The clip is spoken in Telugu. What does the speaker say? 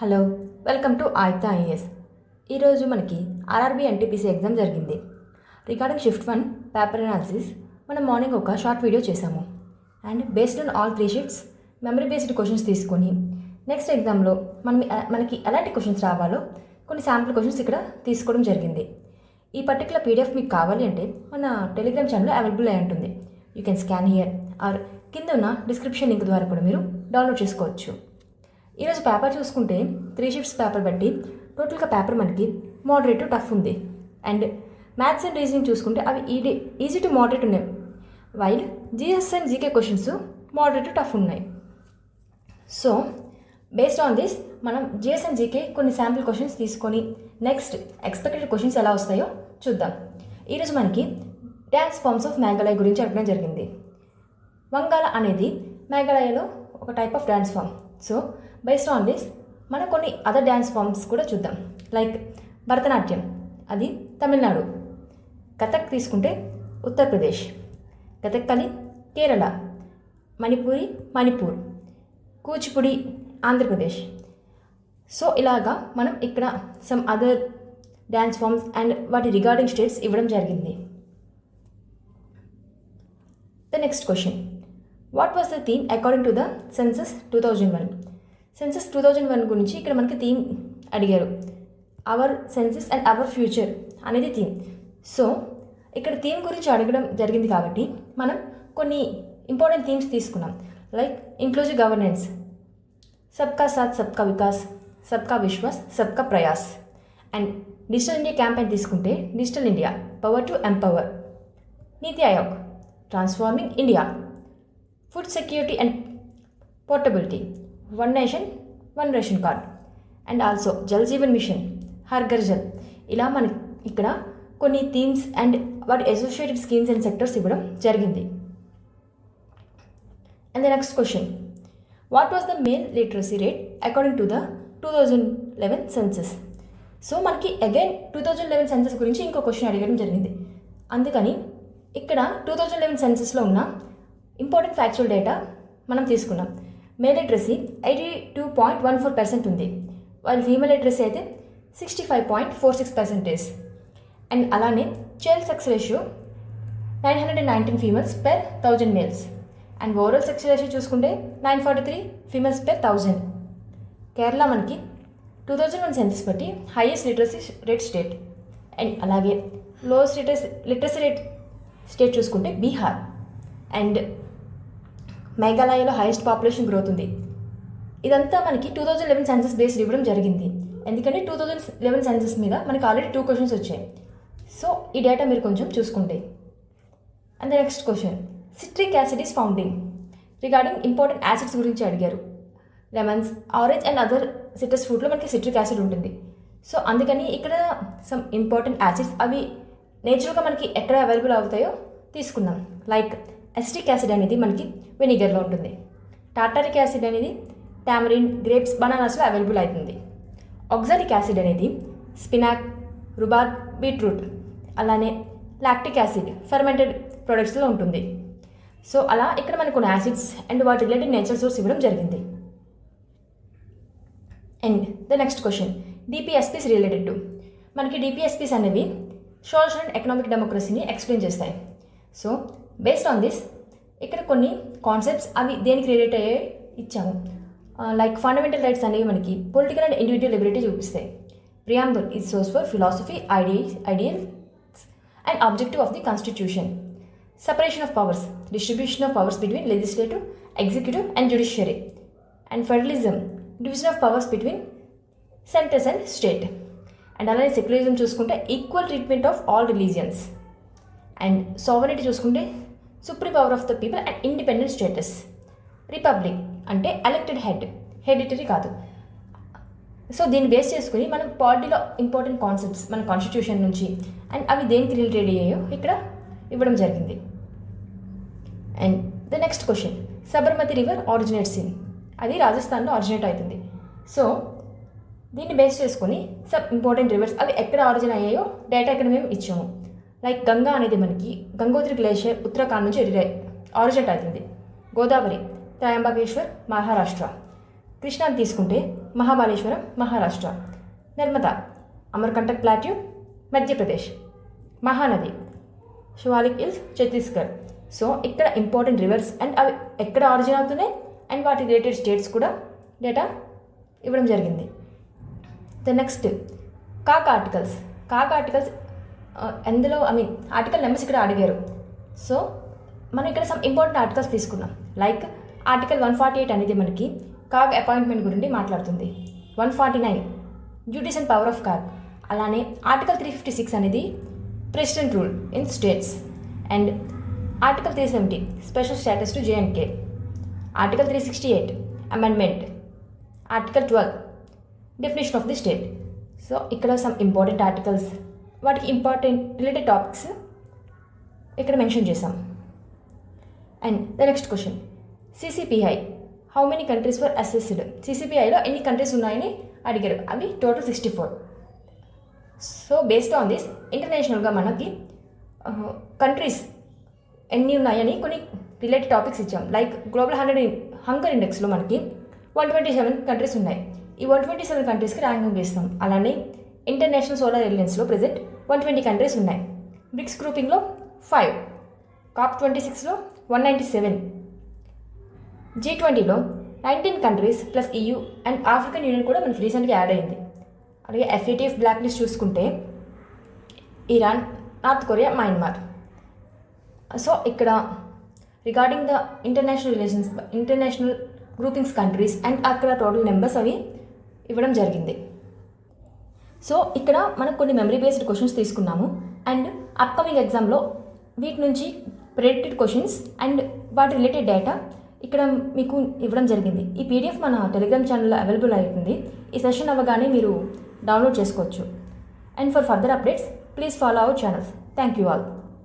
Hello, welcome to Ayukta IAS. ఈరోజు మనకి ఆర్ఆర్బీ ఎన్టీపీసీ ఎగ్జామ్ జరిగింది. రిగార్డింగ్ షిఫ్ట్ 1 పేపర్ అనాలిసిస్ మనం మార్నింగ్ ఒక షార్ట్ వీడియో చేశాము. And based on all 3 shifts memory based questions తీసుకొని నెక్స్ట్ ఎగ్జామ్లో మనకి ఎలాంటి క్వశ్చన్స్ రావాలో కొన్ని శాంపుల్ క్వశ్చన్స్ ఇక్కడ తీసుకోవడం జరిగింది. ఈ పర్టికులర్ పీడిఎఫ్ మీకు కావాలి అంటే మన టెలిగ్రామ్ ఛానల్లో అవైలబుల్ అయి ఉంటుంది. You can scan here or కింద ఉన్న డిస్క్రిప్షన్ లింక్ ద్వారా కూడా మీరు డౌన్లోడ్ చేసుకోవచ్చు. ఈరోజు పేపర్ చూసుకుంటే 3 షిఫ్ట్స్ పేపర్ బట్టి టోటల్గా పేపర్ మనకి మోడరేట్ టఫ్ ఉంది. అండ్ మ్యాథ్స్ అండ్ రీజనింగ్ చూసుకుంటే అవి ఈజీ టు మోడరేట్ ఉన్నాయి. While GS and GK questions moderate tough ఉన్నాయి. సో బేస్డ్ ఆన్ దిస్ మనం జిఎస్ అండ్ జీకే కొన్ని శాంపుల్ క్వశ్చన్స్ తీసుకొని నెక్స్ట్ ఎక్స్పెక్టెడ్ క్వశ్చన్స్ ఎలా వస్తాయో చూద్దాం. ఈరోజు మనకి డ్యాన్స్ ఫార్మ్స్ ఆఫ్ మేఘాలయ గురించి అడగడం జరిగింది. వంగాల అనేది మేఘాలయలో ఒక type of dance form. So based on this మనం కొన్ని అదర్ డ్యాన్స్ ఫామ్స్ కూడా చూద్దాం. లైక్ భరతనాట్యం, అది తమిళనాడు. కథక్ తీసుకుంటే ఉత్తరప్రదేశ్. కథక్కలి కేరళ. మణిపూర్. కూచిపూడి ఆంధ్రప్రదేశ్. సో ఇలాగా మనం ఇక్కడ some other dance forms and వాటి రిగార్డింగ్ స్టేట్స్ ఇవ్వడం జరిగింది. The next question, what was the theme according to the census 2001? Census 2001 గురించి ఇక్కడ మనకి థీమ్ అడిగారు. Our census and our future అనేది థీమ్. సో ఇక్కడ థీమ్ గురించి అడగడం జరిగింది కాబట్టి మనం కొన్ని ఇంపార్టెంట్ థీమ్స్ తీసుకున్నాం. Like inclusive governance, sabka saath sabka vikas, సబ్కా విశ్వాస్, సబ్కా ప్రయాస్. అండ్ డిజిటల్ ఇండియా క్యాంపెయిన్ తీసుకుంటే digital India, power to empower. NITI Aayog, transforming India. Food security and portability, one nation one ration card. And also Jal Jeevan mission, Har Ghar Jal. ఇలా మనకి ఇక్కడ కొన్ని థీమ్స్ అండ్ వాటి అసోసియేటెడ్ స్కీమ్స్ అండ్ సెక్టర్స్ ఇవ్వడం జరిగింది. And the next question, what was the male literacy rate according to the 2011 census? So మనకి అగైన్ 2011 సెన్సస్ గురించి ఇంకో క్వశ్చన్ అడగడం జరిగింది. అందుకని ఇక్కడ 2011 సెన్సస్లో ఉన్న ఇంపార్టెంట్ ఫ్యాక్చువల్ డేటా మనం తీసుకున్నాం. మేల్ లిటరసీ 82.14% ఉంది, వాళ్ళు ఫీమేల్ లిటరసీ అయితే 65.46%. అండ్ అలానే child sex ratio 919 females per 1000 males. And overall sex ratio చూసుకుంటే 943 ఫీమేల్స్ పెర్ 1000. కేరళ మనకి 2001 సెన్సస్ బట్టి highest literacy rate state. And అలాగే లోయెస్ట్ లిటరసీ రేట్ స్టేట్ చూసుకుంటే బీహార్. అండ్ మేఘాలయలో హైయెస్ట్ పాపులేషన్ గ్రోత్ ఉంది. ఇదంతా మనకి 2011 సెన్సస్ బేస్డ్ ఇవ్వడం జరిగింది. ఎందుకంటే 2011 సెన్సస్ మీద మనకి ఆల్రెడీ 2 క్వశ్చన్స్ వచ్చాయి. సో ఈ డేటా మీరు కొంచెం చూసుకుంటే. And the next question, citric acid is found in. Regarding important acids గురించి అడిగారు. Lemons, orange and other citrus ఫ్రూట్లో మనకి సిట్రిక్ యాసిడ్ ఉంటుంది. సో అందుకని ఇక్కడ సమ్ ఇంపార్టెంట్ యాసిడ్స్ అవి నేచురల్గా మనకి ఎక్కడ అవైలబుల్ అవుతాయో తీసుకున్నాం. లైక్ ఎసిటిక్ యాసిడ్ అనేది మనకి వెనిగర్లో ఉంటుంది. టార్టారిక్ యాసిడ్ అనేది టామరిన్, గ్రేప్స్, బనానాస్లో అవైలబుల్ అవుతుంది. ఆక్సాలిక్ యాసిడ్ అనేది స్పినాక్, రుబార్బ్, బీట్రూట్. అలానే లాక్టిక్ యాసిడ్ ఫర్మెంటెడ్ ప్రొడక్ట్స్లో ఉంటుంది. సో అలా ఇక్కడ మనకు కొన్ని యాసిడ్స్ అండ్ వాటి రిలేటెడ్ నేచర్ సోర్స్ ఇవ్వడం జరిగింది. And the next question, DPSPs related to. మనకి డిపిఎస్పీస్ అనేవి సోషల్ అండ్ ఎకనామిక్ డెమోక్రసీని ఎక్స్ప్లెయిన్ చేస్తాయి. సో బేస్డ్ ఆన్ దిస్ ఇక్కడ కొన్ని కాన్సెప్ట్స్ అవి దేనికి రిలేట్ అయ్యే ఇచ్చాము. లైక్ ఫండమెంటల్ రైట్స్ అనేవి మనకి పొలిటికల్ అండ్ ఇండివిజువల్ లిబర్టీ చూపిస్తాయి. Preamble is source for philosophy, ideals and objective of the constitution. Separation of powers, distribution of powers between legislative, executive and judiciary. And federalism, division of powers between centers and state. And అలానే సెక్యులరిజం చూసుకుంటే equal treatment of all religions. And sovereignty చూసుకుంటే supreme power of the people and independent status. Republic అంటే ఎలక్టెడ్ హెరిడిటరీ కాదు. సో దీన్ని బేస్ చేసుకుని మనం పాలిటీలో ఇంపార్టెంట్ కాన్సెప్ట్స్ మన కాన్స్టిట్యూషన్ నుంచి అండ్ అవి దేనికి రిలేటెడ్ అయ్యాయో ఇక్కడ ఇవ్వడం జరిగింది. And the next question, Sabarmati river originates in. అది రాజస్థాన్లో ఆరిజినేట్ అవుతుంది. సో దీన్ని బేస్ చేసుకుని సబ్ ఇంపార్టెంట్ రివర్స్ అవి ఎక్కడ ఆరిజిన్ అయ్యాయో డేటా ఇక్కడ మేము ఇచ్చాము. లైక్ గంగా అనేది మనకి గంగోత్రి గ్లేషియర్ ఉత్తరాఖండ్ నుంచి ఆరిజినేట్ అవుతుంది. గోదావరి త్రయంబకేశ్వర్ మహారాష్ట్ర. కృష్ణాని తీసుకుంటే Mahabaleshwar Maharashtra, Narmada Amarkantak plateau Madhya Pradesh, Mahanadi Shivalik hills Chhattisgarh. So ఇక్కడ ఇంపార్టెంట్ రివర్స్ అండ్ అవి ఎక్కడ ఆరిజిన్ అవుతున్నాయి అండ్ వాటి రిలేటెడ్ స్టేట్స్ కూడా డేటా ఇవ్వడం జరిగింది. ద నెక్స్ట్ కాక్ ఆర్టికల్స్. ఎందులో ఆర్టికల్ నెంబర్స్ ఇక్కడ అడిగారు. సో మనం ఇక్కడ సమ్ ఇంపార్టెంట్ ఆర్టికల్స్ తీసుకున్నాం. లైక్ ఆర్టికల్ 148 అనేది మనకి కాగ్ అపాయింట్మెంట్ గురించి మాట్లాడుతుంది. 149 duties and power of CAG. అలానే ఆర్టికల్ 356 అనేది president rule in states. And article 370 special status to J and K. Article 368 amendment. Article 12 definition of the state. So ఇక్కడ సమ్ ఇంపార్టెంట్ ఆర్టికల్స్, వాటికి ఇంపార్టెంట్ రిలేటెడ్ టాపిక్స్ ఇక్కడ మెన్షన్ చేసాం. And the next question, CCPI how many countries for assessed. సిసిపిఐలో ఎన్ని కంట్రీస్ ఉన్నాయని అడిగారు. అవి total 64. So based on this ఇంటర్నేషనల్గా మనకి కంట్రీస్ ఎన్ని ఉన్నాయని కొన్ని రిలేటెడ్ టాపిక్స్ ఇచ్చాం. లైక్ గ్లోబల్ హంగర్ ఇండెక్స్లో మనకి 127 కంట్రీస్ ఉన్నాయి. ఈ 127 కంట్రీస్కి ర్యాంకింగ్ ఇస్తాం. అలానే ఇంటర్నేషనల్ సోలార్ అలయన్స్లో ప్రెజెంట్ 120 కంట్రీస్ ఉన్నాయి. బ్రిక్స్ గ్రూపింగ్లో 5, COP26లో 197, G20లో 19 countries plus EU and African union కూడా మనకి రీసెంట్గా యాడ్ అయింది. అలాగే FATF బ్లాక్ లిస్ట్ చూసుకుంటే Iran, North Korea, Myanmar. So ఇక్కడ regarding the international groupings countries and అక్కడ టోటల్ నెంబర్స్ అవి ఇవ్వడం జరిగింది. సో ఇక్కడ మనం కొన్ని మెమరీ బేస్డ్ క్వశ్చన్స్ తీసుకున్నాము అండ్ అప్కమింగ్ ఎగ్జామ్లో వీటి నుంచి ప్రెడిక్టెడ్ క్వశ్చన్స్ అండ్ వాటి రిలేటెడ్ డేటా ఇక్కడ మీకు ఇవ్వడం జరిగింది. ఈ PDF మన టెలిగ్రామ్ ఛానల్లో అవైలబుల్ అవుతుంది. ఈ సెషన్ అవ్వగానే మీరు డౌన్లోడ్ చేసుకోవచ్చు. And for further updates please follow our channels. Thank you all.